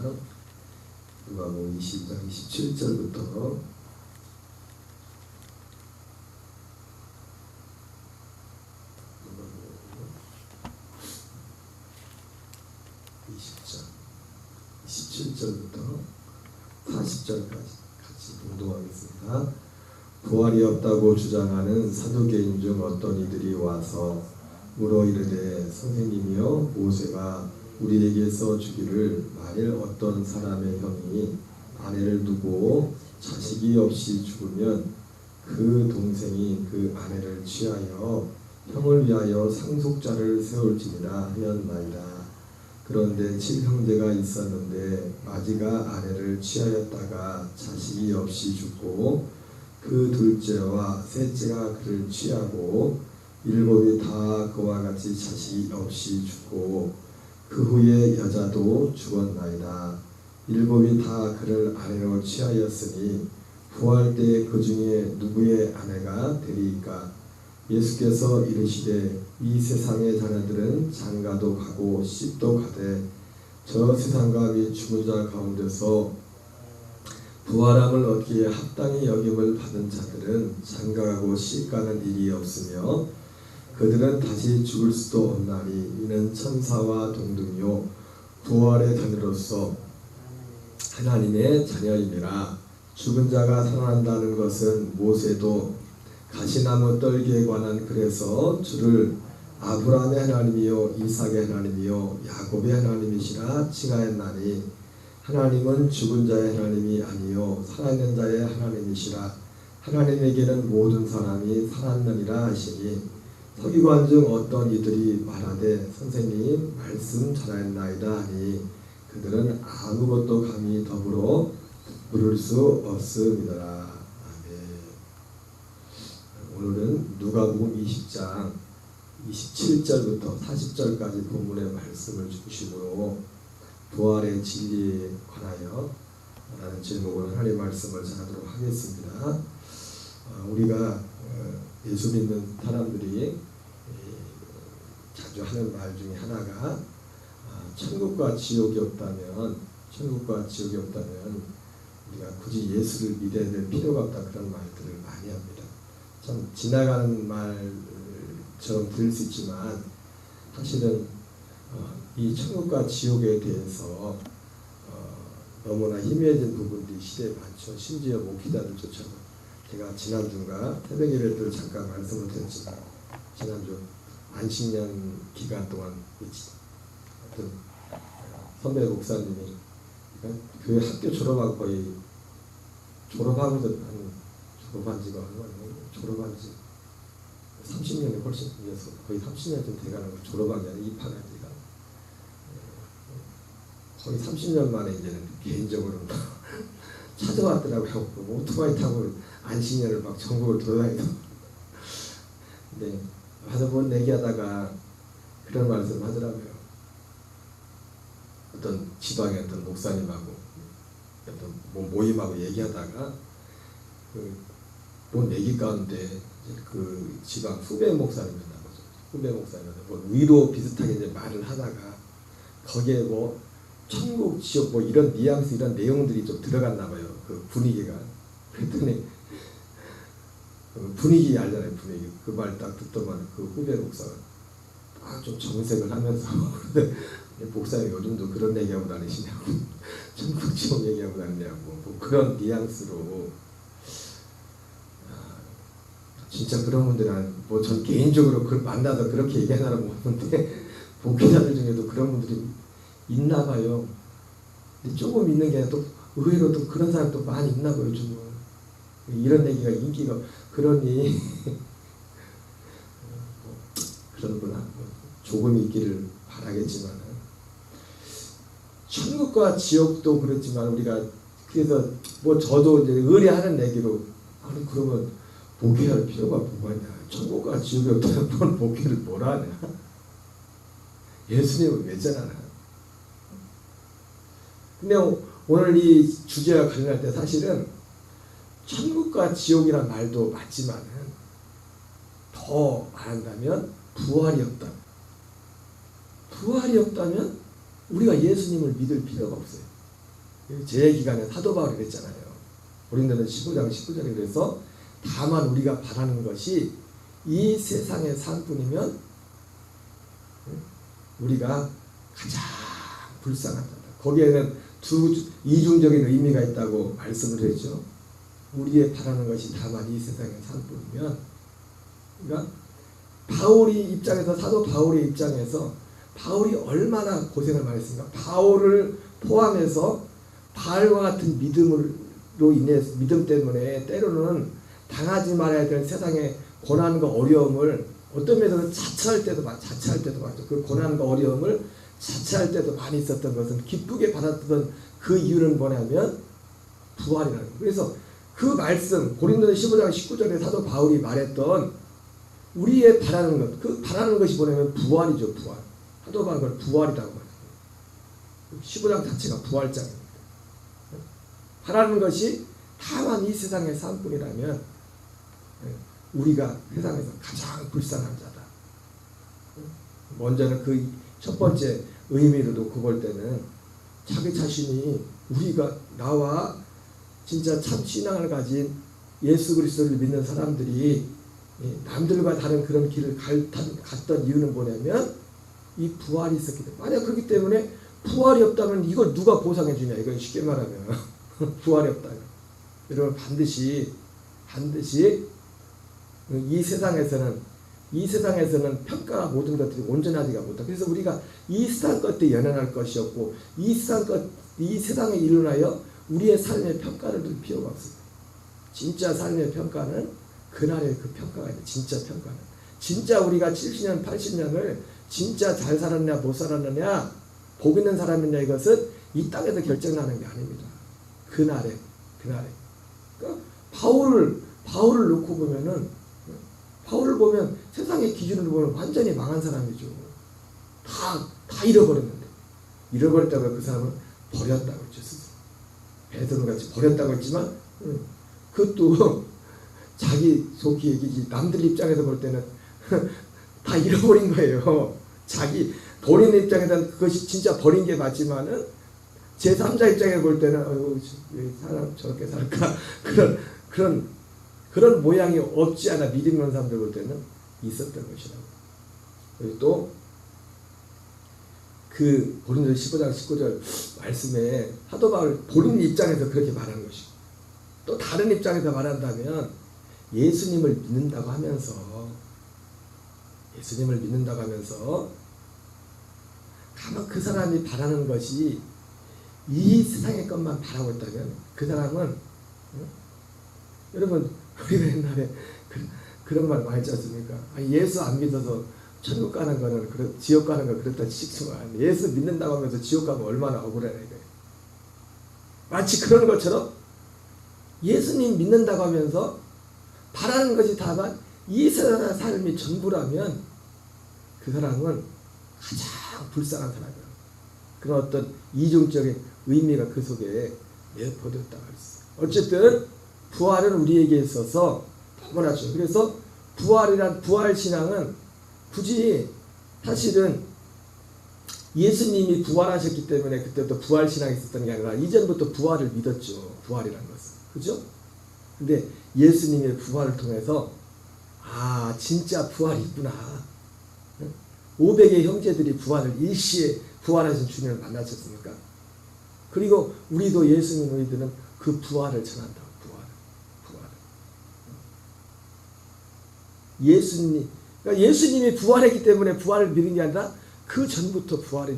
누가복음 20장 27절부터 20장 27절부터 40절까지 같이 봉독하겠습니다. 부활이 없다고 주장하는 사두개인 중 어떤 이들이 와서 물어 이르되 선생님이여 모세가 우리에게서 주기를 만일 어떤 사람의 형이 아내를 두고 자식이 없이 죽으면 그 동생이 그 아내를 취하여 형을 위하여 상속자를 세울지니라 하였나이다. 그런데 7형제가 있었는데 마지가 아내를 취하였다가 자식이 없이 죽고 그 둘째와 셋째가 그를 취하고 일곱이 다 그와 같이 자식이 없이 죽고 그 후에 여자도 죽었나이다. 일곱이 다 그를 아내로 취하였으니 부활 때 그 중에 누구의 아내가 되리이까? 예수께서 이르시되 이 세상의 자녀들은 장가도 가고 씹도 가되 저 세상과 및 죽은 자 가운데서 부활함을 얻기에 합당히 여김을 받은 자들은 장가가고 씹가는 일이 없으며 그들은 다시 죽을 수도 없나니 이는 천사와 동등요 부활의 자녀로서 하나님의 자녀임이라. 죽은 자가 살아난다는 것은 모세도 가시나무 떨기에 관한 글에서 주를 아브라함의 하나님이요 이삭의 하나님이요 야곱의 하나님이시라 칭하였나니 하나님은 죽은 자의 하나님이 아니요 살아있는 자의 하나님이시라. 하나님에게는 모든 사람이 살았느니라 하시니 서기관 중 어떤 이들이 말하되 선생님 말씀 잘하였나이다 하니 그들은 아무것도 감히 더불어 물을 수 없음이더라. 오늘은 누가복음 20장 27절부터 40절까지 본문의 말씀을 중심으로 부활의 진리에 관하여 라는 제목으로 하나님의 말씀을 전하도록 하겠습니다. 우리가 예수 믿는 사람들이 자주 하는 말 중에 하나가 천국과 지옥이 없다면 우리가 굳이 예수를 믿어야 될 필요가 없다, 그런 말들을 많이 합니다. 참 지나가는 말처럼 들릴 수 있지만 사실은 이 천국과 지옥에 대해서 너무나 희미해진 부분들이 시대에 많죠. 심지어 목회자들조차. 제가 지난주인가 새벽예배 때 잠깐 말씀을 드렸지만 지난주 안식년 기간 동안 어떤 선배 목사님이 교회 학교 졸업하고 거의 졸업한 지가 졸업한 지 30년이 훨씬 되어서 거의 30년 좀 돼가는 거. 졸업한 게 아니라 입학한 지가 거의 30년 만에 이제는 개인적으로 찾아왔더라고요. 오토바이 타고 안식년을 막 전국을 돌아다니고. 근데 와서 뭐 얘기하다가 그런 말씀 하더라고요. 어떤 지방의 어떤 목사님하고 어떤 모임하고 얘기하다가 본 얘기 가운데 그 지방 후배 목사님이었나 보죠. 후배 목사님한테 뭐 위로 비슷하게 이제 말을 하다가 거기에 뭐 천국, 지옥 뭐 이런 뉘앙스, 이런 내용들이 좀 들어갔나 봐요. 그 분위기가. 그랬더니 분위기 알잖아요. 분위기. 그 말 딱 듣더만 그 후배 목사가 딱 좀 정색을 하면서 목사님 요즘도 그런 얘기하고 다니시냐고, 천국 지옥 얘기하고 다니냐고, 뭐 그런 뉘앙스로. 진짜 그런 분들은 뭐 전 개인적으로 그걸 만나서 그렇게 얘기하느라고 보는데 목회자들 중에도 그런 분들이 있나 봐요. 근데 조금 있는 게 아니라 또 의외로 또 그런 사람 또 많이 있나 봐요. 요즘은 이런 얘기가 인기가 그러니 그러구나. 조금 있기를 바라겠지만 천국과 지옥도 그렇지만 우리가 그래서 뭐 저도 이제 의뢰하는 얘기로 아니 그러면 목회할 필요가 뭐가 있냐. 천국과 지옥이 없다면 뭘 목회를 뭘 하냐. 예수님은 왜 전하나. 근데 오늘 이 주제와 관련할 때 사실은 천국과 지옥이란 말도 맞지만 더 말한다면 부활이 없다면 우리가 예수님을 믿을 필요가 없어요. 제의 기간에 사도 바울이 그랬잖아요. 고린도전 15장 19절에 그래서 다만 우리가 바라는 것이 이 세상의 삶뿐이면 우리가 가장 불쌍한 자다. 거기에는 이중적인 의미가 있다고 말씀을 했죠. 우리의 바라는 것이 다만 이 세상의 삶뿐이면, 그러니까 바울이 입장에서, 사도 바울의 입장에서 바울이 얼마나 고생을 많이 했습니까? 바울을 포함해서 바울과 같은 믿음으로 인해서, 믿음 때문에 때로는 당하지 말아야 될 세상의 고난과 어려움을 어떤 면에서는 자처할 때도 많죠. 그 고난과 어려움을 자처할 때도 많이 있었던 것은, 기쁘게 받았던 그 이유는 뭐냐면 부활이라는 거예요. 그래서 그 말씀, 고린도전 15장 19절에 사도 바울이 말했던 우리의 바라는 것, 그 바라는 것이 뭐냐면 부활이죠. 부활. 사도 바울은 그걸 부활이라고 말해요. 15장 자체가 부활장입니다. 바라는 것이 다만 이 세상의 삶뿐이라면 우리가 세상에서 가장 불쌍한 자다. 먼저는 그 첫 번째 의미로 놓고 볼 때는 자기 자신이, 우리가, 나와 진짜 참 신앙을 가진 예수 그리스도를 믿는 사람들이 남들과 다른 그런 길을 갔던 이유는 뭐냐면 이 부활이 있었기 때문에. 만약 그렇기 때문에 부활이 없다면 이걸 누가 보상해 주냐, 이건 쉽게 말하면 부활이 없다면. 여러분, 반드시 이 세상에서는 평가가 모든 것들이 온전하지가 못하고, 그래서 우리가 이 세상 것들이 연연할 것이 없고, 이 세상에 일어나여 우리의 삶의 평가를 둘 필요가 없습니다. 진짜 삶의 평가는 그날의 그 평가가 있다. 진짜 평가는, 진짜 우리가 70년 80년을 진짜 잘 살았냐 못 살았느냐, 복 있는 사람이냐, 이것은 이 땅에서 결정나는 게 아닙니다. 그날에 그러니까 바울을 놓고 보면은, 바울을 보면 세상의 기준으로 보면 완전히 망한 사람이죠. 다 잃어버렸는데, 잃어버렸다고 그 사람은 버렸다고 했죠. 스스로 베드로같이 버렸다고 했지만 그것도 자기 속이 얘기지, 남들 입장에서 볼 때는 다 잃어버린 거예요. 자기 본인 입장에서는 그것이 진짜 버린 게 맞지만은 제3자 입장에 볼 때는 왜 사람 저렇게 살까, 그런 모양이 없지 않아 믿음 있는 사람들 볼 때는 있었던 것이라고. 그리고 또 그 고린도전 15장 19절 말씀에 사도 바울 본인 입장에서 그렇게 말하는 것이고, 또 다른 입장에서 말한다면 예수님을 믿는다고 하면서 가만 그 사람이 바라는 것이 이 세상의 것만 바라고 있다면 그 사람은, 여러분, 우리가 옛날에 그런 말 많이 했지 않습니까? 예수 안 믿어서 천국 가는 거는, 지옥 가는 거 그렇다 치지만, 예수 믿는다고 하면서 지옥 가면 얼마나 억울해요, 이거예요. 마치 그런 것처럼 예수님 믿는다고 하면서 바라는 것이 다만 이 세상의 삶이 전부라면 그 사람은 가장 불쌍한 사람이에요. 그런 어떤 이중적인 의미가 그 속에 내포되었다고 했어요. 어쨌든 부활은 우리에게 있어서 너무나 중요해요. 그래서 부활신앙은 굳이 사실은 예수님이 부활하셨기 때문에 그때부터 부활신앙이 있었던 게 아니라 이전부터 부활을 믿었죠. 부활이라는 것은. 그죠? 근데 예수님의 부활을 통해서 진짜 부활이 있구나. 500의 형제들이 일시에 부활하신 주님을 만나셨습니까? 그리고 우리도 예수님 우리들은 그 부활을 전한다고. 그러니까 예수님이 부활했기 때문에 부활을 믿은 게 아니라 그 전부터 부활에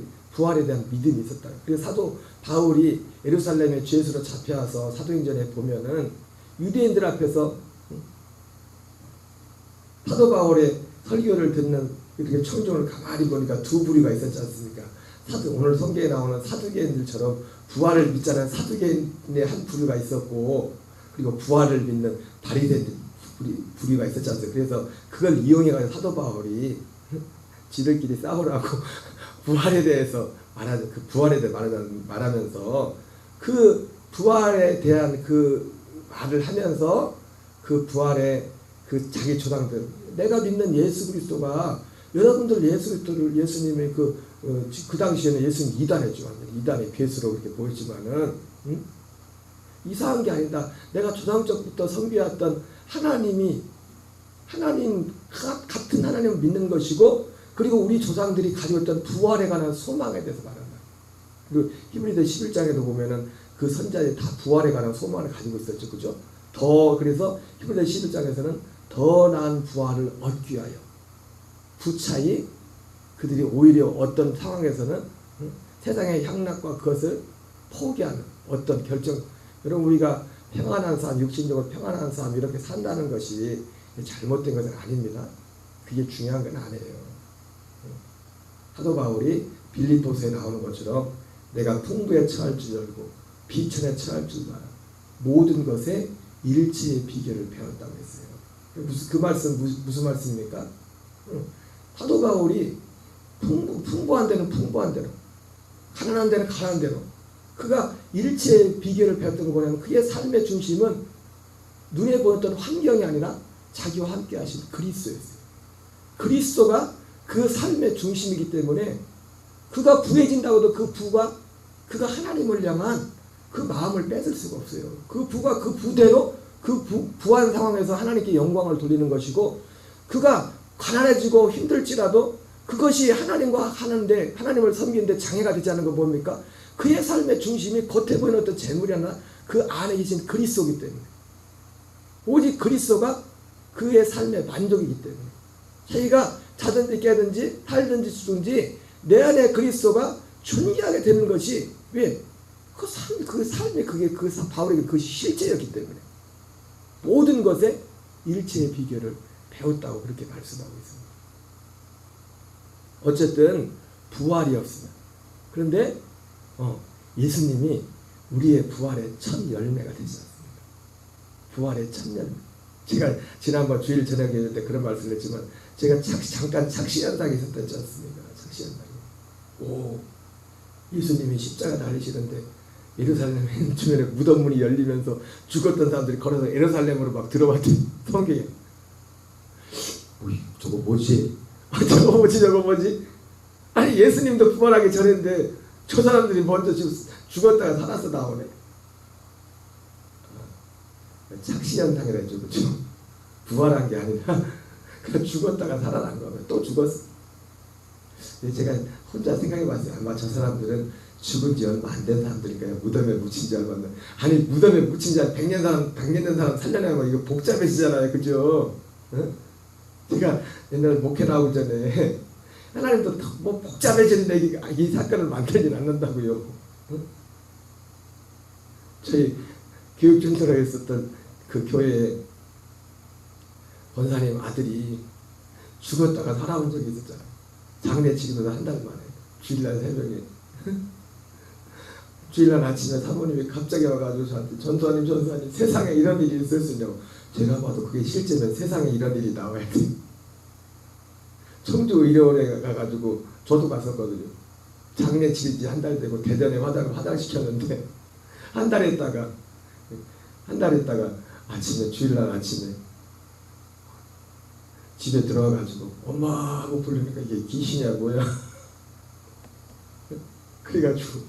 대한 믿음이 있었다. 그래서 사도 바울이 예루살렘에 죄수로 잡혀와서 사도행전에 보면은 유대인들 앞에서 사도 바울의 설교를 듣는 이렇게 청중을 가만히 보니까 두 부류가 있었지 않습니까? 오늘 성경에 나오는 사두개인들처럼 부활을 믿자는 사두개인의 한 부류가 있었고, 그리고 부활을 믿는 바리새인들 부류가 있었지 않습니까? 그래서 그걸 이용해가지고 사도 바울이 지들끼리 싸우라고 부활에 대해서 말하면서 그 부활에 대한 그 말을 하면서 그 부활의 그 자기 조상들, 내가 믿는 예수 그리스도가 여러분들 예수님의 그 당시에는 예수님 이단했죠. 이단의 괴수로 그렇게 보였지만은, 응? 이상한 게 아니다. 내가 조상적부터 섬겨왔던 하나님 같은 하나님을 믿는 것이고, 그리고 우리 조상들이 가지고 있던 부활에 관한 소망에 대해서 말한다. 그리고 히브리서 11장에도 보면은 그 선자들이 다 부활에 관한 소망을 가지고 있었죠. 그죠? 그래서 히브리서 11장에서는 더 나은 부활을 얻기 위하여 부차이 그들이 오히려 어떤 상황에서는 세상의 향락과 그것을 포기하는 어떤 결정. 여러분, 우리가 평안한 삶, 육신적으로 평안한 삶 이렇게 산다는 것이 잘못된 것은 아닙니다. 그게 중요한 건 아니에요. 사도 바울이 빌립보서에 나오는 것처럼 내가 풍부에 처할 줄 알고 비천에 처할 줄 알아 모든 것에 일치의 비결을 배웠다고 했어요. 그 말씀 무슨 말씀입니까? 사도 바울이 풍부한 데는 풍부한 대로, 가난한 데는 가난한 대로, 그가 일체의 비결을 배웠던 거 뭐냐면 그의 삶의 중심은 눈에 보였던 환경이 아니라 자기와 함께 하신 그리스도였어요. 그리스도가 그 삶의 중심이기 때문에 그가 부해진다고도 그 부가 그가 하나님을 향한 그 마음을 뺏을 수가 없어요. 그 부가 그 부대로 그 부한 상황에서 하나님께 영광을 돌리는 것이고, 그가 가난해지고 힘들지라도 그것이 하나님과 하는데 하나님을 섬기는데 장애가 되지 않는 건 뭡니까? 그의 삶의 중심이 겉에 보이는 어떤 재물이 아니라 그 안에 계신 그리스도이기 때문에, 오직 그리스도가 그의 삶의 만족이기 때문에 자기가 자든지 깨든지 살든지 죽든지 내 안에 그리스도가 존귀하게 되는 것이 왜? 그 삶이 그게 바울에게 그것이 실제였기 때문에 모든 것에 일체의 비결을 배웠다고 그렇게 말씀하고 있습니다. 어쨌든 부활이 없습니다. 그런데 예수님이 우리의 부활의 첫 열매가 되셨습니다. 부활의 첫 열매. 제가 지난번 주일 저녁에 했는데 그런 말씀을 했지만 제가 잠깐 착시현상이 있었지 않습니까? 착시현상이. 예수님이 십자가 달리시는데 예루살렘 맨 주변에 무덤문이 열리면서 죽었던 사람들이 걸어서 예루살렘으로 막 들어왔더니 성경에 저거 뭐지? 저거 뭐지? 아니 예수님도 부활하기 전인데 저 사람들이 먼저 죽었다가 살아서 나오네. 착시현상이라 했죠. 그렇죠? 부활한 게 아니라 그냥 죽었다가 살아난 거면 또 죽었어. 제가 혼자 생각해봤어요. 아마 저 사람들은 죽은 지 얼마 안 된 사람들이니까요. 무덤에 묻힌 지 얼마 안 된. 아니 무덤에 묻힌 지 한 100년 된 사람 살려내면 이거 복잡해지잖아요. 그죠? 응? 제가 옛날에 목회 나오기 전에 하나님도 뭐 복잡해지는데 이 사건을 만들진 않는다고요. 응? 저희 교육전도로 했었던 그 교회에 권사님 아들이 죽었다가 살아온 적이 있었잖아요. 장례치기도 한 달 만에 주일날 새벽에 주일날 아침에 사모님이 갑자기 와가지고 저한테 전도사님 세상에 이런 일이 있을 수 있냐고. 제가 봐도 그게 실제면 세상에 이런 일이 나와야 돼. 청주 의료원에 가가지고 저도 갔었거든요. 장례치기 한 달 되고 대전에 화장시켰는데 한 달 있다가 아침에 주일날 아침에 집에 들어와가지고 엄마 하고 부르니까 이게 귀신이야 뭐야. 그래가지고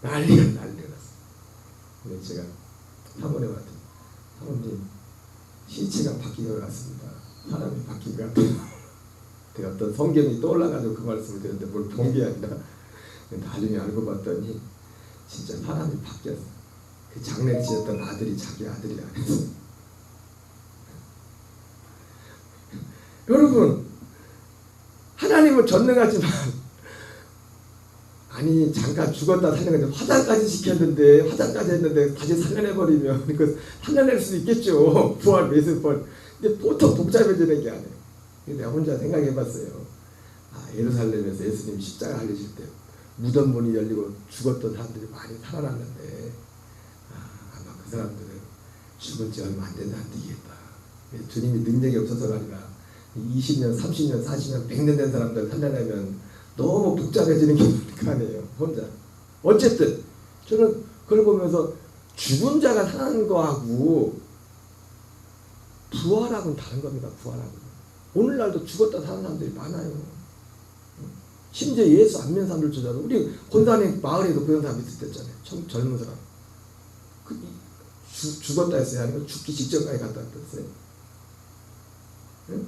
난리가 났어. 근데 제가 사모님한테 사모님 시체가 바뀐 것 같습니다. 사람이 바뀐 것 같아요. 제가 어떤 성경이 떠올라가지고 그 말씀을 드렸는데 뭘 본 게 아니라 나중에 알고 봤더니 진짜 사람이 바뀌었어. 그 장례 지었던 아들이 자기 아들이 아니었어. 여러분, 하나님은 전능하지만 아니 잠깐 죽었다 살려냈는데 화장까지 시켰는데 화장까지 했는데 다시 살려내버리면 그 살려낼 수 있겠죠. 부활 몇십 번. 근데 보통 복잡해지는 게 아니에요. 내가 혼자 생각해봤어요. 예루살렘에서 예수님 십자가 달리실 때 무덤 문이 열리고 죽었던 사람들이 많이 살아났는데 아마 그 사람들은 죽은 지 얼마 안 된 사람들이겠다. 주님이 능력이 없어서가 아니라 20년, 30년, 40년, 100년 된 사람들 살려내면 너무 복잡해지는 게 아니에요. 혼자. 어쨌든 저는 그걸 보면서 죽은 자가 사는 거하고 부활하고는 다른 겁니다. 부활하고. 오늘날도 죽었다 사는 사람들이 많아요. 심지어 예수 안 믿는 사람들조차도 우리 권사님 마을에도 그런 사람 있을 때 있잖아요. 젊은 사람. 죽었다 했어요? 아니면 죽기 직전까지 갔다 왔어요? 응?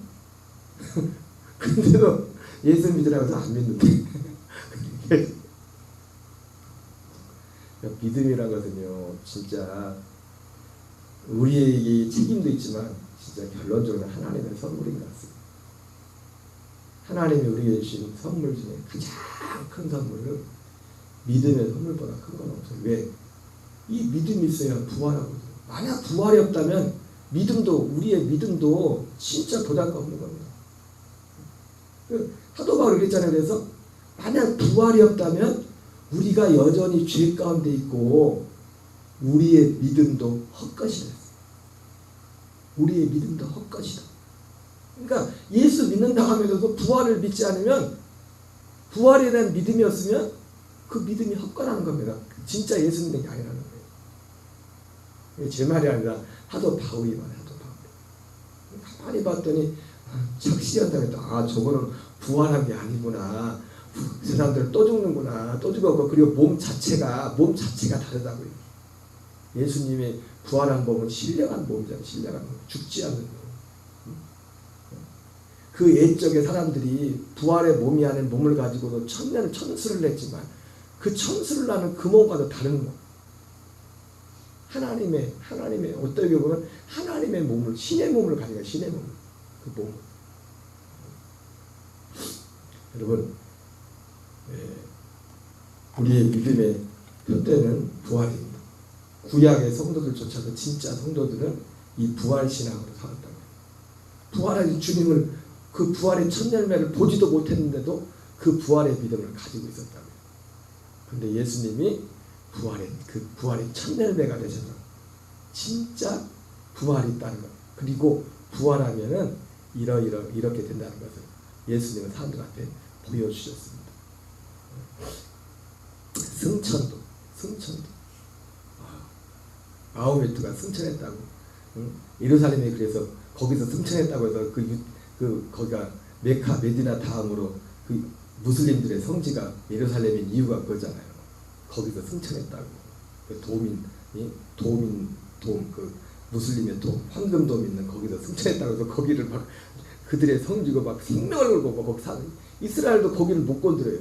근데도 예수 믿으라고 해서 안 믿는데. 믿음이란 것은요, 진짜 우리에게 책임도 있지만 진짜 결론적으로 하나님의 선물인 것 같습니다. 하나님이 우리에게 주신 선물 중에 가장 큰 선물은 믿음의 선물보다 큰 건 없어요. 왜? 이 믿음이 있어야 부활하거든요. 만약 부활이 없다면 우리의 믿음도 진짜 보잘것없는 겁니다. 사도 바울이 그랬잖아요. 그래서 만약 부활이 없다면 우리가 여전히 죄 가운데 있고 우리의 믿음도 헛것이다. 우리의 믿음도 헛것이다. 그러니까 예수 믿는다 하면서도 부활을 믿지 않으면, 부활에 대한 믿음이 없으면 그 믿음이 헛거라는 겁니다. 진짜 예수 믿는 게 아니라는 거예요. 제 말이 아니라 사도 바울이 말이에요. 사도 바울이. 가만히 봤더니 착시한다고 했다. 저거는 부활한 게 아니구나. 그 사람들 또 죽는구나. 또 죽었고, 그리고 몸 자체가 다르다고요. 예수님이 부활한 몸은 신령한 몸이잖아요. 신령한 몸. 죽지 않는 몸. 그 옛적의 사람들이 부활의 몸이 아닌 몸을 가지고도 천수를 냈지만 그 천수를 나는 그 몸과도 다른 몸. 하나님의 어떻게 보면 하나님의 몸을, 신의 몸을 가지고 신의 몸. 그 몸. 여러분, 우리의 믿음의 표대는 부활입니다. 구약의 성도들조차도 진짜 성도들은 이 부활 신앙으로 살았다고 해요. 부활하신 주님을, 그 부활의 첫 열매를 보지도 못했는데도 그 부활의 믿음을 가지고 있었다고요. 그런데 예수님이 그 부활의 첫 열매가 되셔서 진짜 부활이 있다는 것, 그리고 부활하면은 이렇게 된다는 것을 예수님은 사람들한테 보여주셨습니다. 승천도 마호메트가 승천했다고. 예루살렘이 그래서 거기서 승천했다고 해서 거기가 메카 메디나 다음으로 그 무슬림들의 성지가 예루살렘인 이유가 그거잖아요. 거기서 승천했다고. 그 그 무슬림의 황금돔 있는 거기서 승천했다고 해서 거기를 막 그들의 성지고 막 생명을 걸고 거기 사는, 이스라엘도 거기를 못 건드려요.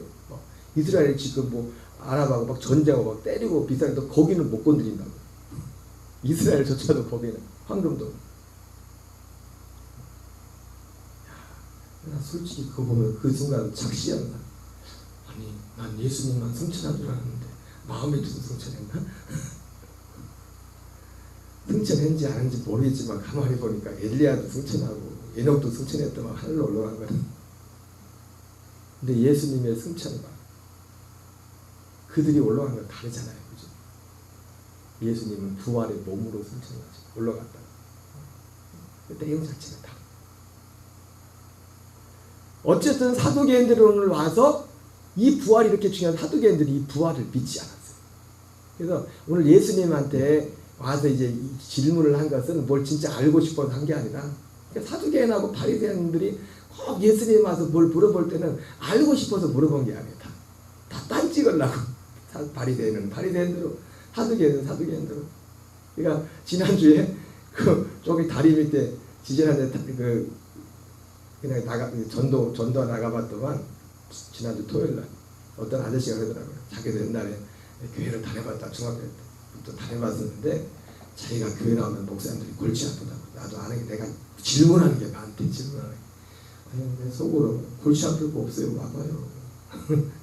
이스라엘이 지금 뭐 아랍하고 막 전쟁하고 막 때리고 비싸는데 거기는 못 건드린다고. 이스라엘조차도 거기는 황금돔. 나 솔직히 그거 보면 그 순간 착시한다. 아니, 난 예수님만 승천한 줄 알았는데 마음에 두고 승천했나? 승천했는지 아닌지 모르겠지만 가만히 보니까 엘리야도 승천하고 에녹도 승천했더만 하늘로 올라간 거야. 근데 예수님의 승천과 그들이 올라간 건 다르잖아요. 그죠? 예수님은 부활의 몸으로 승천하죠. 올라갔다. 내용 자체가 다르다. 어쨌든 사두개인들이 오늘 와서 이 부활이 이렇게 중요한 사두개인들이 이 부활을 믿지 않았어요. 그래서 오늘 예수님한테 와서 이제 질문을 한 것은 뭘 진짜 알고 싶어서 한 게 아니라, 그러니까 사두개인하고 바리새인들이 꼭 예수님 와서 뭘 물어볼 때는 알고 싶어서 물어본 게 아니에요. 다 딴 찍으려고. 바리새인대로, 사두개인대로. 그러니까 지난주에 저기 다리 밑에 지지난데 그냥 전도 나가봤더만, 지난주 토요일날 어떤 아저씨가 그러더라고요. 자기도 옛날에 교회를 다녀봤다. 중학교 때부터 다녀봤었는데 자기가 교회 나오면 목사님들이 골치 아프다고. 나도 아는 게, 내가 질문하는 게 많대. 질문하는 게. 아니, 내 속으로 골치 아플 거 없어요. 와봐요.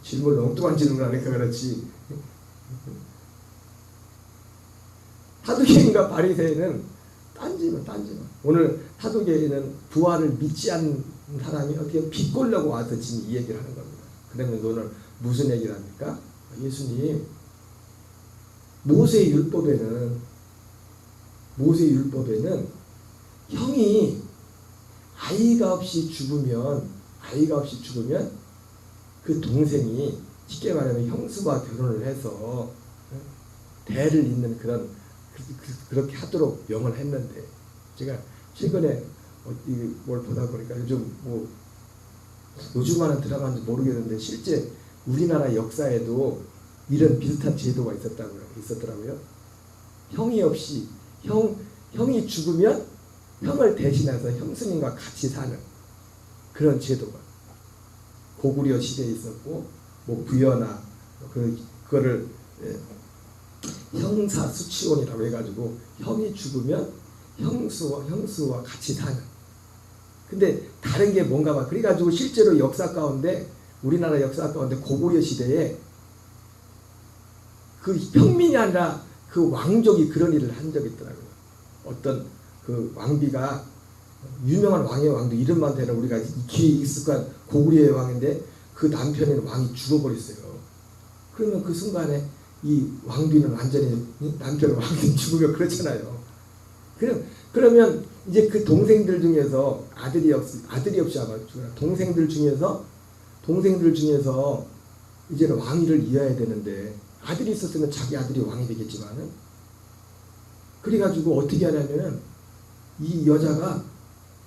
질문을 엉뚱한 질문을 하니까 그렇지. 사두개인과 바리새인은 딴지만. 오늘 사두개인은 부활을 믿지 않는 사람이 어떻게 비꼴려고 와서 지금 이 얘기를 하는 겁니다. 그러면 오늘 무슨 얘기를 합니까? 예수님, 모세의 율법에는 형이 아이가 없이 죽으면 그 동생이 쉽게 말하면 형수와 결혼을 해서 대를 잇는 그렇게 하도록 명을 했는데, 제가 최근에 뭘 보다 보니까 요즘 하는 드라마인지 모르겠는데 실제 우리나라 역사에도 이런 비슷한 제도가 있었더라고요. 형이 없이 형이 죽으면 형을 대신해서 형수님과 같이 사는 그런 제도가 고구려 시대에 있었고, 부여나 그거를 형사수치원이라고 해가지고 형이 죽으면 형수와 같이 사는. 근데 다른 게 뭔가 봐. 그래가지고 실제로 우리나라 역사 가운데 고구려 시대에 그 평민이 아니라 그 왕족이 그런 일을 한 적이 있더라고요. 어떤 그 왕비가 유명한 왕도 이름만 대는 우리가 귀에 익숙한 고구려의 왕인데 그 남편인 왕이 죽어버렸어요. 그러면 그 순간에 이 왕비는 완전히 남편 왕이 죽으면 그렇잖아요. 그러면 이제 그 동생들 중에서 아들이 없이 아마 동생들 중에서 이제는 왕위를 이어야 되는데, 아들이 있었으면 자기 아들이 왕이 되겠지만은, 그래가지고 어떻게 하냐면은 이 여자가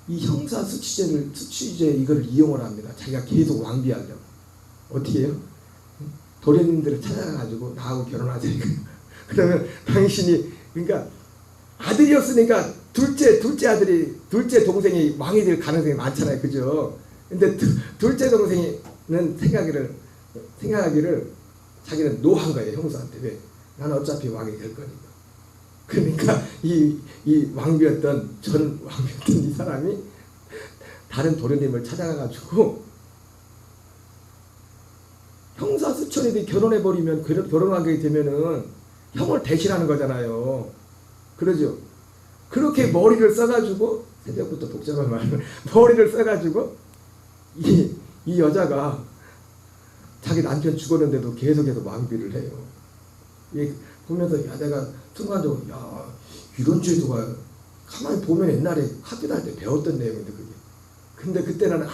이 형사 수취제 이걸 이용을 합니다. 자기가 계속 왕비하려고. 어떻게 해요? 도련님들을 찾아가가지고 나하고 결혼하세요. 그러면 당신이, 그러니까 아들이 없으니까 둘째 동생이 왕이 될 가능성이 많잖아요. 그죠? 근데 둘째 동생은 생각하기를 자기는 노한 거예요. 형수한테. 왜? 나는 어차피 왕이 될 거니까. 그러니까 이 왕비였던 이 사람이 다른 도련님을 찾아가가지고 형사수천이 결혼해버리면, 결혼하게 되면은 형을 대신하는 거잖아요. 그러죠? 그렇게 머리를 써가지고, 새벽부터 복잡한 말을, 머리를 써가지고 이 여자가 자기 남편 죽었는데도 계속해서 왕비를 해요. 보면서 내가 순간적으로 이런 제도가 가만히 보면 옛날에 학교 다닐 때 배웠던 내용인데 그게. 근데 그때는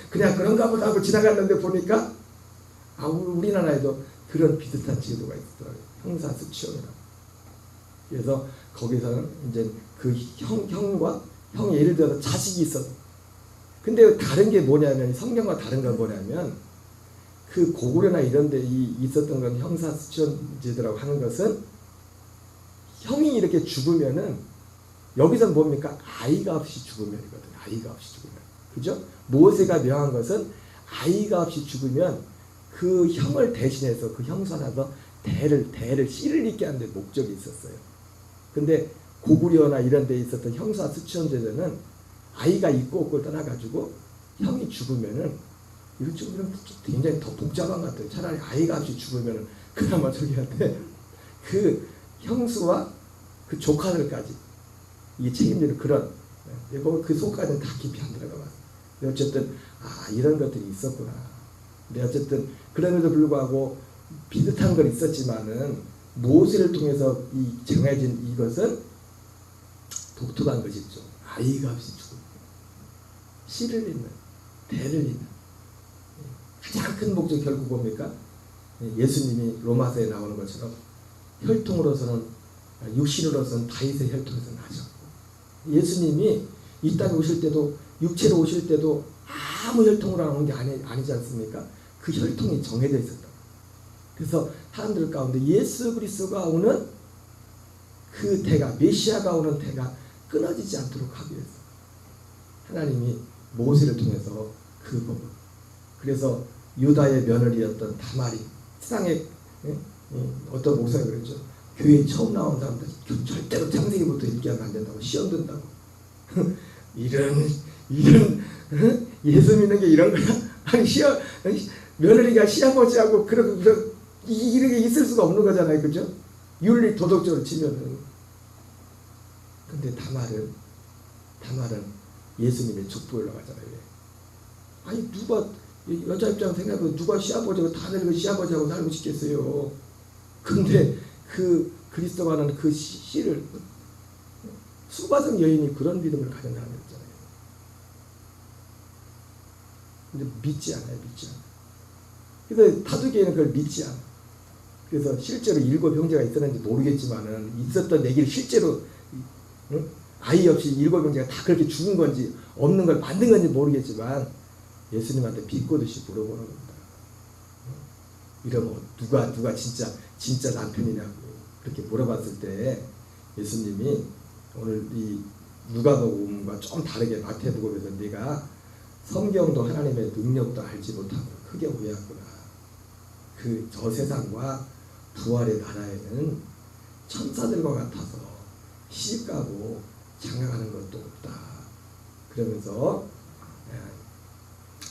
그냥 그런가 보다 하고 지나갔는데 보니까 우리나라에도 그런 비슷한 제도가 있더라고요. 형사수치원이라고. 그래서 거기서는 이제 그 형이 예를 들어서 자식이 있어. 근데 다른 게 뭐냐면, 성경과 다른 건 뭐냐면, 그 고구려나 이런 데 있었던 건 형사수치원제도라고 하는 것은, 형이 이렇게 죽으면은, 여기서는 뭡니까? 아이가 없이 죽으면이거든요. 아이가 없이 죽으면. 그죠? 모세가 명한 것은 아이가 없이 죽으면 그 형을 대신해서 그 형사나서 씨를 잇게 하는 데 목적이 있었어요. 근데 고구려나 이런 데 있었던 형사수치원제도는 아이가 있고 없고를 떠나가지고 형이 죽으면은, 이런 쪽으로는 굉장히 더 복잡한 것 같아요. 차라리 아이가 없이 죽으면은 그나마 저기한테 그 형수와 그 조카들까지 이게 책임지는 그런, 그 속까지는 다 깊이 안 들어가봤어요. 어쨌든 이런 것들이 있었구나. 근데 어쨌든 그럼에도 불구하고 비슷한 건 있었지만은, 모세를 통해서 정해진 이것은 독특한 것이죠. 아이가 없이 죽음, 씨를 잇는, 대를 잇는. 가장 큰 목적이 결국 뭡니까? 예수님이 로마서에 나오는 것처럼 혈통으로서는, 육신으로서는 다윗의 혈통에서 나셨고, 예수님이 이 땅에 오실 때도, 육체로 오실 때도 아무 혈통으로 나오는 게 아니지 않습니까? 그 혈통이 정해져 있었다. 그래서 사람들 가운데 예수 그리스도가 오는 그 태가, 메시아가 오는 태가 끊어지지 않도록 하기 위해서 하나님이 모세를 통해서 그 법을, 그래서 유다의 며느리였던 다말이, 세상에 어떤 목사가 그랬죠. 교회에 처음 나온 사람들 절대로 창세기부터 읽게 하면 안 된다고, 시험 든다고. 이런 예수 믿는 게 이런 거야? 아니, 며느리가 시아버지하고 이렇게 있을 수가 없는 거잖아요. 그죠? 윤리 도덕적으로 치면은. 근데 다말은 예수님의 족보에 올라가잖아요. 아니, 누가, 여자 입장 생각하면 누가 시아버지하고 다들 시아버지하고 살고 싶겠어요. 근데 그 그리스도가 하는 그 씨를, 수바성 여인이 그런 믿음을 가진 사람이었잖아요. 근데 믿지 않아요. 그래서 다두개는 그걸 믿지 않아. 그래서 실제로 7 형제가 있었는지 모르겠지만은, 있었던 얘기를 실제로 아이 없이 7형제가 다 그렇게 죽은 건지 없는 걸 만든 건지 모르겠지만 예수님한테 비꼬듯이 물어보는 겁니다. 이러면 누가 진짜 남편이냐고 그렇게 물어봤을 때 예수님이 오늘 이 누가복음과 좀 다르게 마태복음에서 네가 성경도 하나님의 능력도 알지 못하고 크게 오해했구나. 저 세상과 부활의 나라에는 천사들과 같아서 시집가고 장가가는 것도 없다. 그러면서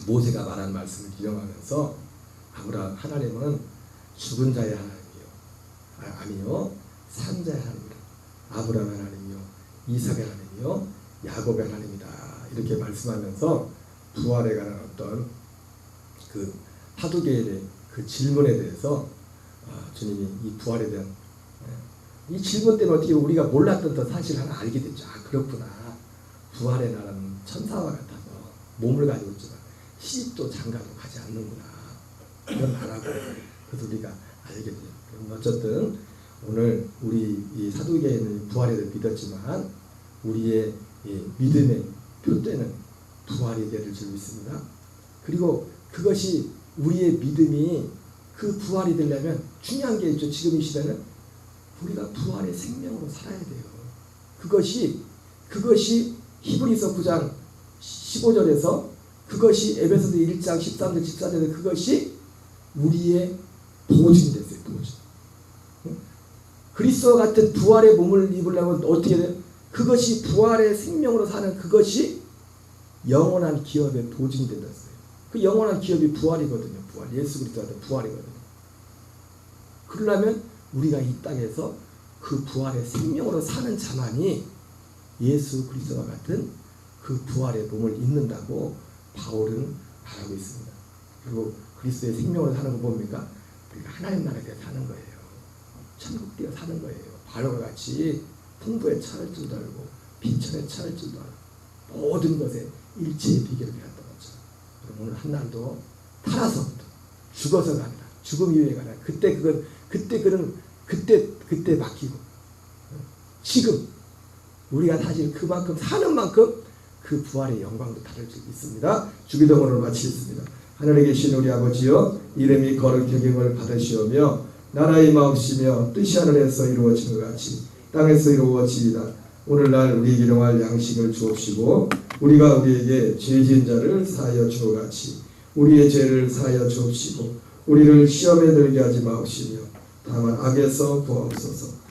모세가 말한 말씀을 인용하면서 하나님은 죽은 자의 하나님이요, 아니요 산 자의 하나님이다. 아브라함의 하나님이요, 이삭의 하나님이요, 야곱의 하나님이다. 이렇게 말씀하면서 부활에 관한 어떤 그 사두개인의 그 질문에 대해서 주님이 이 부활에 대한 이 질문 때문에 어떻게 우리가 몰랐던 더 사실을 하나 알게 됐죠. 그렇구나. 부활의 나라는 천사와 같아서 몸을 가지고 있지만 시집도 장가도 가지 않는구나. 이런 나라고. 그래서 우리가 알게 돼요. 어쨌든 오늘 우리 이 사두개인은 부활에 대해 믿었지만 우리의 믿음의 표대는 부활이 되를 줄 믿습니다. 그리고 그것이 우리의 믿음이 그 부활이 되려면 중요한 게 있죠. 지금 이 시대는 우리가 부활의 생명으로 살아야 돼요. 그것이 히브리서 9장 15절에서 그것이 에베소서 1장 13절 14절에 그것이 우리의 보증이 됐어요. 보증. 그리스도와 같은 부활의 몸을 입으려면 어떻게 돼요? 그것이 부활의 생명으로 사는 그것이 영원한 기업의 보증이 된다어요. 그 영원한 기업이 부활이거든요. 부활. 예수 그리스도 같은 부활이거든요. 그러려면 우리가 이 땅에서 그 부활의 생명으로 사는 자만이 예수 그리스도와 같은 그 부활의 몸을 입는다고 바울은 말하고 있습니다. 그리고 그리스도의 생명으로 사는 거 뭡니까? 우리가 하나님 나라에 사는 거예요. 천국 되어 사는 거예요. 바울과 같이 풍부에 차를 줄도 알고 빈천에 차를 줄도 알고 모든 것에 일체의 비결을 배웠던 것처럼 오늘 한날도 살아서부터 죽어서가 아니라 죽음 이후에가 아니라 그때 맡기고 지금 우리가 사실 그만큼 사는 만큼 그 부활의 영광도 다를 수 있습니다. 주기도문을 마치겠습니다. 하늘에 계신 우리 아버지여, 이름이 거룩히 여김을 받으시오며 나라의 마옵시며 뜻이 하늘에서 이루어진 것 같이 땅에서 이루어지이다. 오늘날 우리에게 일용할 양식을 주옵시고 우리가 우리에게 죄 지은 자를 사하여 주오 같이 우리의 죄를 사하여 주옵시고 우리를 시험에 들게 하지 마옵시며 다만 악에서 구하옵소서.